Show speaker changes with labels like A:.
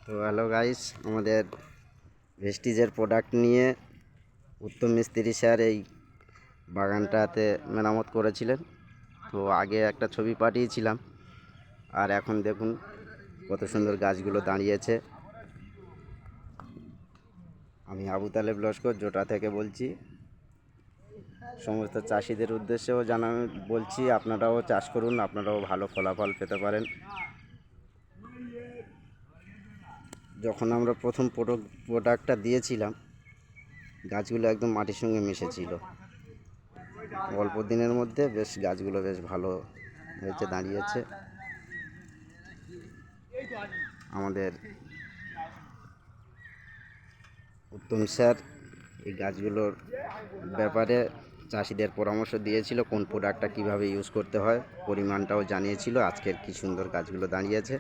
A: তো hello guys, আমাদের ভেস্টিজের product নিয়ে উত্তম মিস্ত্রি স্যার এই বাগানটাতে মেরামত করেছিলেন। তো আগে একটা ছবি পাঠিয়েছিলাম, আর এখন দেখুন কত সুন্দর গাছগুলো দাঁড়িয়েছে। আমি আবু তালেব লস্কর জোটা থেকে বলছি। সমস্ত চাষিদের উদ্দেশ্যেও বলছি, আপনারাও চাষ করুন, আপনারাও ভালো ফলাফল পেতে পারেন। যখন আমরা প্রথম প্রোডাক্টটা দিয়েছিলাম, গাছগুলো একদম মাটির সঙ্গে মিশেছিল। অল্প দিনের মধ্যে বেশ গাছগুলো বেশ ভালো হয়েছে, দাঁড়িয়েছে। আমাদের উত্তম স্যার এই গাছগুলোর ব্যাপারে চাষিদের পরামর্শ দিয়েছিল, কোন প্রোডাক্টটা কীভাবে ইউজ করতে হয়, পরিমাণটাও জানিয়েছিল। আজকের কি সুন্দর গাছগুলো দাঁড়িয়েছে।